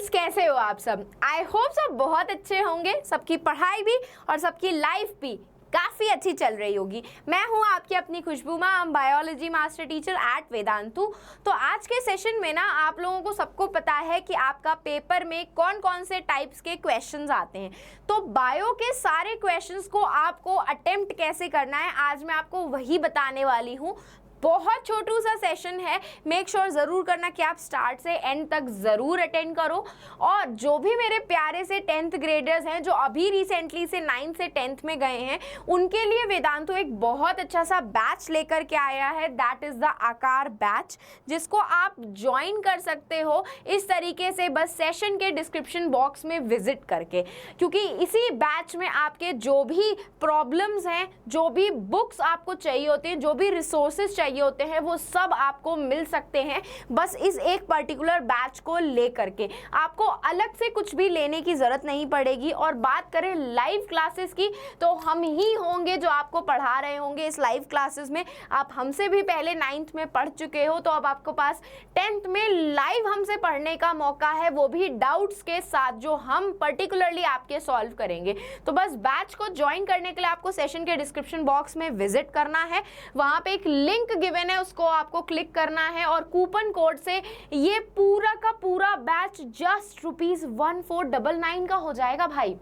Friends, कैसे हो आप सब? आई होप सब बहुत अच्छे होंगे। सबकी पढ़ाई भी और सबकी लाइफ भी काफ़ी अच्छी चल रही होगी। मैं हूं आपकी अपनी Khushboo ma'am, biology master teacher at Vedantu. तो आज के सेशन में ना आप लोगों को सबको पता है कि आपका पेपर में कौन कौन से टाइप्स के क्वेश्चंस आते हैं। तो बायो के सारे क्वेश्चंस को आपको अटेम्प्ट कैसे करना है, आज मैं आपको वही बताने वाली हूँ। बहुत छोटू सा सेशन है, मेक श्योर ज़रूर करना कि आप स्टार्ट से एंड तक ज़रूर अटेंड करो। और जो भी मेरे प्यारे से 10th ग्रेडर्स हैं जो अभी रिसेंटली से 9th से 10th में गए हैं, उनके लिए वेदांतु एक बहुत अच्छा सा बैच लेकर के आया है, दैट इज़ द आकार बैच, जिसको आप ज्वाइन कर सकते हो इस तरीके से, बस सेशन के डिस्क्रिप्शन बॉक्स में विजिट करके। क्योंकि इसी बैच में आपके जो भी प्रॉब्लम्स हैं, जो भी बुक्स आपको चाहिए होते हैं, जो भी रिसोर्सेज चाहिए होते हैं, वो सब आपको मिल सकते हैं बस इस एक पर्टिकुलर बैच को लेकर के। आपको अलग से कुछ भी लेने की जरूरत नहीं पड़ेगी। और बात करें लाइव क्लासेस की, तो हम ही होंगे जो आपको पढ़ा रहे होंगे इस लाइव क्लासेस में। आप हमसे भी पहले 9th में पढ़ चुके हो, तो अब आपके पास 10th में लाइव हमसे पढ़ने का मौका है, वो भी डाउट्स के साथ जो हम पर्टिकुलरली आपके सॉल्व करेंगे। तो बस बैच को ज्वाइन करने के लिए आपको सेशन के डिस्क्रिप्शन बॉक्स में विजिट करना है, वहां पे एक लिंक गिवन है, उसको आपको क्लिक करना है और कूपन कोड से ये पूरा का पूरा बैच जस्ट ₹1499 का हो जाएगा भाई।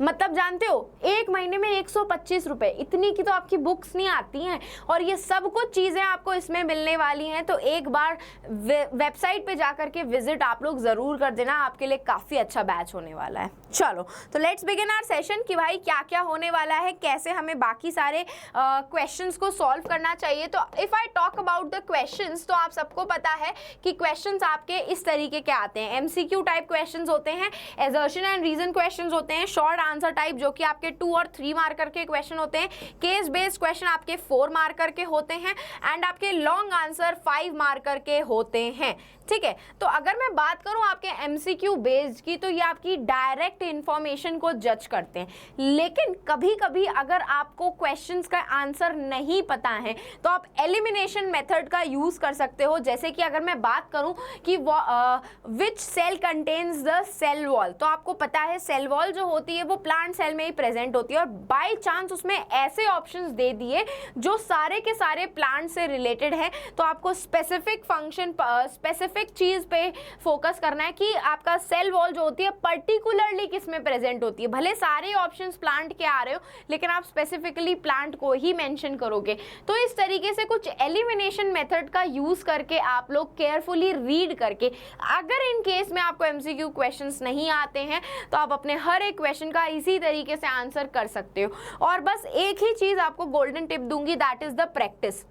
मतलब जानते हो, एक महीने में 125 रुपए, इतनी की तो आपकी बुक्स नहीं आती हैं और ये सब कुछ चीज़ें आपको इसमें मिलने वाली हैं। तो एक बार वेबसाइट पे जाकर के विजिट आप लोग ज़रूर कर देना, आपके लिए काफ़ी अच्छा बैच होने वाला है। चलो तो लेट्स बिगिन आवर सेशन कि भाई क्या क्या होने वाला है, कैसे हमें बाकी सारे क्वेश्चंस को सॉल्व करना चाहिए। तो if I talk about the questions, तो आप सबको पता है कि क्वेश्चंस आपके इस तरीके के आते हैं। MCQ टाइप क्वेश्चंस होते हैं, असर्शन एंड रीजन क्वेश्चंस होते हैं, शॉर्ट आंसर टाइप जो कि आपके 2 और 3 मार्कर के क्वेश्चन होते हैं, केस बेस्ड क्वेश्चन आपके 4 मार्कर के होते हैं एंड आपके लॉन्ग आंसर 5 मार्कर के होते हैं। ठीक है, तो अगर मैं बात करूं आपके MCQ बेस्ड की, तो ये आपकी डायरेक्ट इंफॉर्मेशन को जज करते हैं। लेकिन कभी कभी अगर आपको क्वेश्चंस का आंसर नहीं पता है तो आप एलिमिनेशन मेथड का यूज कर सकते हो। जैसे कि अगर मैं बात करूं कि which cell contains the cell wall, तो आपको पता है सेल वॉल जो होती है वो प्लांट सेल में ही प्रेजेंट होती है, और बाय चांस उसमें ऐसे ऑप्शंस दे दिए जो सारे के सारे प्लांट से रिलेटेड है, तो आपको स्पेसिफिक फंक्शन, स्पेसिफिक चीज पे फोकस करना है कि आपका सेल वॉल जो होती है पर्टिकुलरली किस में प्रेजेंट होती है। भले सारे ऑप्शंस प्लांट के आ रहे हो, लेकिन आप स्पेसिफिकली प्लांट को ही मेंशन करोगे। तो इस तरीके से कुछ एलिमिनेशन मेथड का यूज करके आप लोग केयरफुली रीड करके, अगर इन केस में आपको MCQ क्वेश्चंस नहीं आते हैं तो आप अपने हर एक क्वेश्चन का इसी तरीके से आंसर कर सकते हो। और बस एक ही चीज आपको गोल्डन टिप दूंगी, दैट इज द प्रैक्टिस।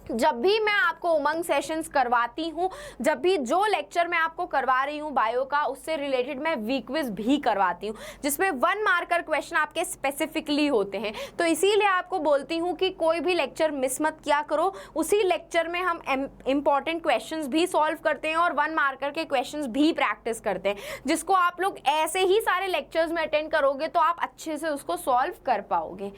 जब भी मैं आपको उमंग सेशंस करवाती हूँ, जब भी जो लेक्चर मैं आपको करवा रही हूँ बायो का, उससे रिलेटेड मैं वीक क्विज भी करवाती हूँ, जिसमें 1 मार्कर क्वेश्चन आपके स्पेसिफिकली होते हैं। तो इसीलिए आपको बोलती हूँ कि कोई भी लेक्चर मिस मत किया करो। उसी लेक्चर में हम इंपॉर्टेंट क्वेश्चंस भी सॉल्व करते हैं और 1 मार्कर के क्वेश्चंस भी प्रैक्टिस करते हैं, जिसको आप लोग ऐसे ही सारे लेक्चर्स में अटेंड करोगे तो आप अच्छे से उसको सॉल्व कर पाओगे।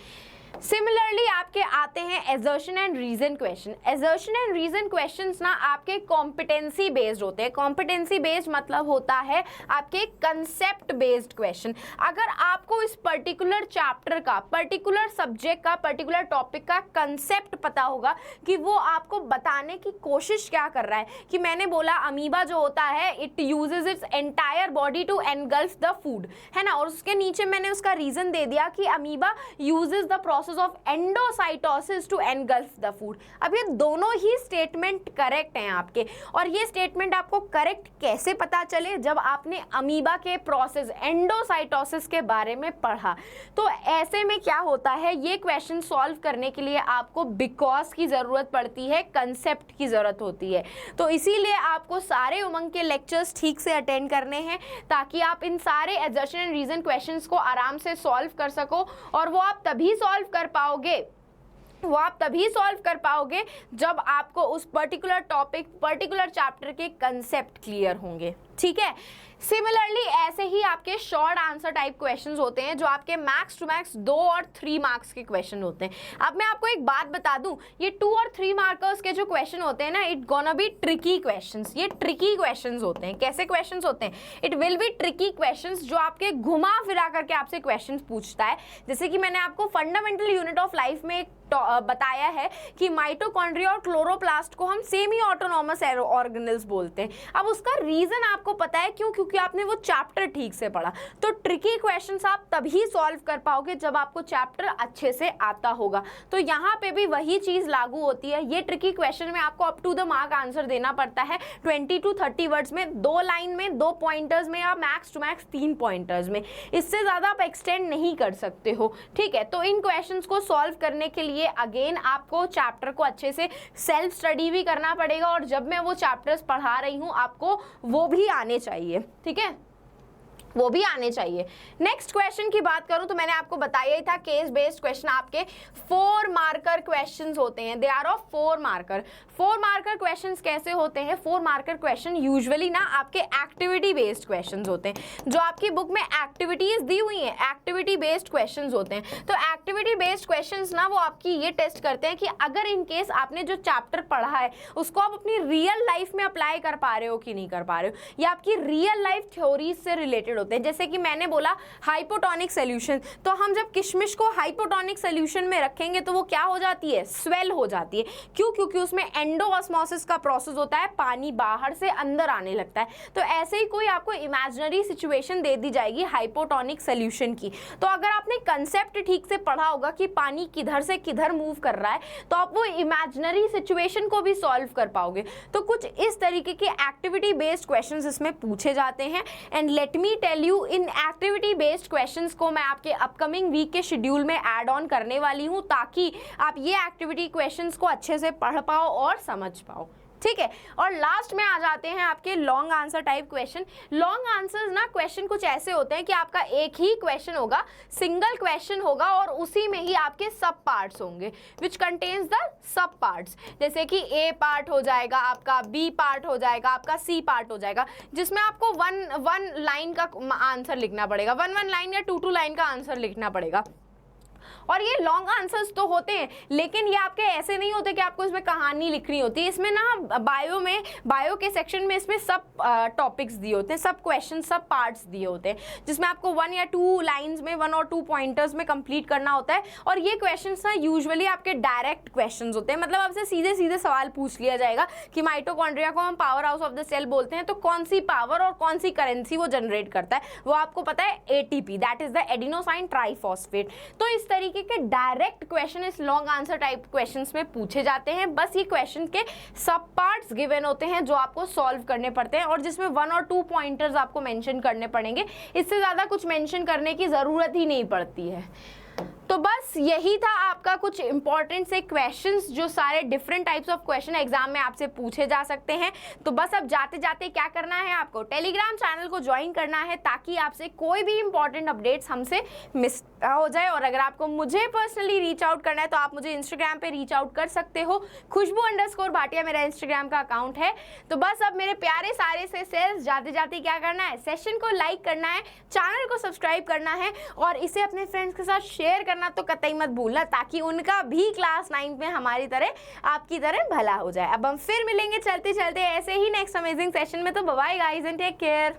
सिमिलरली आपके आते हैं assertion and reason question. Assertion and reason questions ना आपके कॉम्पिटेंसी बेस्ड होते हैं। कॉम्पिटेंसी बेस्ड मतलब होता है आपके कंसेप्ट बेस्ड क्वेश्चन। अगर आपको इस पर्टिकुलर चैप्टर का, पर्टिकुलर सब्जेक्ट का, पर्टिकुलर टॉपिक का कंसेप्ट पता होगा कि वो आपको बताने की कोशिश क्या कर रहा है, कि मैंने बोला अमीबा जो होता है it uses its entire body to engulf the food, है ना, और उसके नीचे मैंने उसका रीजन दे दिया कि amoeba uses the process of endocytosis to engulf the food. अब ये दोनों ही स्टेटमेंट करेक्ट हैं आपके, और ये स्टेटमेंट आपको करेक्ट कैसे पता चले, जब आपने अमीबा के प्रोसेस एंडोसाइटोसिस के बारे में पढ़ा। तो ऐसे में क्या होता है, ये क्वेश्चन सॉल्व करने के लिए आपको बिकॉज की जरूरत पड़ती है, कंसेप्ट की जरूरत होती है। तो इसीलिए आपको सारे उमंग के लेक्चर्स ठीक से अटेंड करने हैं, ताकि आप इन सारे असर्शन एंड रीजन क्वेश्चंस को आराम से सॉल्व कर सको, और वो आप तभी सॉल्व कर पाओगे वो आप तभी सॉल्व कर पाओगे जब आपको उस पर्टिकुलर टॉपिक, पर्टिकुलर चैप्टर के कंसेप्ट क्लियर होंगे, ठीक है। सिमिलरली ऐसे ही आपके शॉर्ट आंसर टाइप क्वेश्चंस होते हैं जो आपके मैक्स टू मैक्स 2 और 3 मार्क्स के क्वेश्चन होते हैं। अब मैं आपको एक बात बता दूं, ये 2 और 3 मार्कर्स के जो क्वेश्चन होते हैं ना, it gonna be tricky questions. ये ट्रिकी क्वेश्चंस होते हैं। कैसे क्वेश्चंस होते हैं? It will be tricky questions जो आपके घुमा फिरा करके आपसे क्वेश्चंस पूछता है। जैसे कि मैंने आपको फंडामेंटल यूनिट ऑफ लाइफ में बताया है कि माइटोकॉन्ड्रिया और क्लोरोप्लास्ट को हम सेमी ऑटोनॉमस ऑर्गेनेल्स बोलते हैं। अब उसका रीजन आपको पता है क्यों? क्योंकि आपने वो चैप्टर ठीक से पढ़ा। तो ट्रिकी क्वेश्चंस आप तभी सॉल्व कर पाओगे जब आपको चैप्टर अच्छे से आता होगा। तो यहाँ पे भी वही चीज लागू होती है। ये ट्रिकी क्वेश्चन में आपको up to the mark answer देना पड़ता है 20 to 30 वर्ड्स में, 2 लाइन में, 2 पॉइंटर्स में या मैक्स टू मैक्स 3 पॉइंटर्स में। इससे ज्यादा आप एक्सटेंड नहीं कर सकते हो, ठीक है। तो इन क्वेश्चंस को सॉल्व करने के लिए अगेन आपको चैप्टर को अच्छे से सेल्फ स्टडी भी करना पड़ेगा, और जब मैं वो चैप्टर्स पढ़ा रही हूं आपको वो भी आने चाहिए, ठीक है, वो भी आने चाहिए। नेक्स्ट क्वेश्चन की बात करूं तो मैंने आपको बताया ही था केस बेस्ड क्वेश्चन आपके 4 मार्कर क्वेश्चंस होते हैं। They are of 4 marker. 4 marker questions कैसे होते हैं? 4 मार्कर क्वेश्चन यूजुअली ना आपके एक्टिविटी बेस्ड क्वेश्चंस होते हैं। जो आपकी बुक में एक्टिविटीज दी हुई हैं, एक्टिविटी बेस्ड क्वेश्चंस होते हैं। तो एक्टिविटी बेस्ड क्वेश्चंस ना वो आपकी ये टेस्ट करते हैं कि अगर इन केस आपने जो चैप्टर पढ़ा है उसको आप अपनी रियल लाइफ में अप्लाई कर पा रहे हो कि नहीं कर पा रहे हो, या आपकी रियल लाइफ थ्योरीज से रिलेटेड होते हैं। जैसे कि मैंने बोला हाइपोटोनिक सॉल्यूशन, तो हम जब किशमिश को हाइपोटोनिक सॉल्यूशन में रखेंगे तो वो क्या हो जाती है? स्वेल हो जाती है। क्यों? क्योंकि उसमें एंडोऑस्मोसिस का प्रोसेस होता है, पानी बाहर से अंदर आने लगता है। तो ऐसे ही कोई आपको इमेजिनरी सिचुएशन दे दी जाएगी हाइपोटोनिक सॉल्यूशन की, तो अगर आपने कंसेप्ट ठीक से पढ़ा होगा कि पानी किधर से किधर मूव कर रहा है, तो आप वो इमेजिनरी सिचुएशन को भी सॉल्व कर पाओगे। तो कुछ इस तरीके के एक्टिविटी बेस्ड क्वेश्चंस इसमें पूछे जाते हैं। And let me tell you, in activity based questions को मैं आपके अपकमिंग वीक के शेड्यूल में ऐड ऑन करने वाली हूं, ताकि आप ये एक्टिविटी क्वेश्चंस को अच्छे से पढ़ पाओ और समझ पाओ, ठीक है। और लास्ट में आ जाते हैं आपके long answer type question. Long answers ना क्वेश्चन कुछ ऐसे होते हैं कि आपका एक ही क्वेश्चन होगा, सिंगल क्वेश्चन होगा, और उसी में ही आपके सब पार्ट्स होंगे, which contains the sub parts. जैसे कि ए पार्ट हो जाएगा आपका, बी पार्ट हो जाएगा आपका, सी पार्ट हो जाएगा, जिसमें आपको वन लाइन का आंसर लिखना पड़ेगा, वन लाइन या टू लाइन का आंसर लिखना पड़ेगा। और ये लॉन्ग आंसर्स तो होते हैं, लेकिन ये आपके ऐसे नहीं होते कि आपको इसमें कहानी लिखनी होती है। इसमें ना बायो के सेक्शन में इसमें सब टॉपिक्स दिए होते हैं, सब क्वेश्चन, सब पार्ट्स दिए होते हैं, जिसमें आपको 1 या 2 लाइंस में, 1 और 2 पॉइंटर्स में कंप्लीट करना होता है। और ये क्वेश्चंस ना यूजुअली आपके डायरेक्ट क्वेश्चंस होते हैं, मतलब आपसे सीधे सीधे सवाल पूछ लिया जाएगा कि माइटोकॉन्ड्रिया को हम power house of the cell बोलते हैं, तो कौन सी पावर और कौन सी करेंसी वो जनरेट करता है, वो आपको पता है, ATP, that is the adenosine triphosphate. तो इस तरीके के डायरेक्ट क्वेश्चन इस लॉन्ग आंसर टाइप क्वेश्चंस में पूछे जाते हैं। बस ये क्वेश्चन के सब पार्ट्स गिवन होते हैं जो आपको सॉल्व करने पड़ते हैं, और जिसमें 1 और 2 पॉइंटर्स आपको मेंशन करने पड़ेंगे। इससे ज्यादा कुछ मेंशन करने की जरूरत ही नहीं पड़ती है। तो बस यही था आपका कुछ इंपॉर्टेंट से क्वेश्चंस, जो सारे different types of question exam में आपसे पूछे जा सकते हैं। तो बस अब जाते जाते क्या करना है, आपको टेलीग्राम चैनल को ज्वाइन करना है, ताकि आपसे कोई भी इंपॉर्टेंट अपडेट्स हमसे मिस हो जाए। और अगर आपको मुझे पर्सनली रीच आउट करना है तो आप मुझे इंस्टाग्राम पे रीच आउट कर सकते हो, खुशबू_भाटिया मेरा इंस्टाग्राम का अकाउंट है। तो बस अब मेरे प्यारे सारे से सेल्स, जाते जाते क्या करना है, सेशन को लाइक करना है, चैनल को सब्सक्राइब करना है, और इसे अपने फ्रेंड्स के साथ शेयर करना तो कतई मत भूलना, ताकि उनका भी क्लास 9 में हमारी तरह, आपकी तरह भला हो जाए। अब हम फिर मिलेंगे चलते चलते ऐसे ही नेक्स्ट अमेजिंग सेशन में। तो bye guys and take care.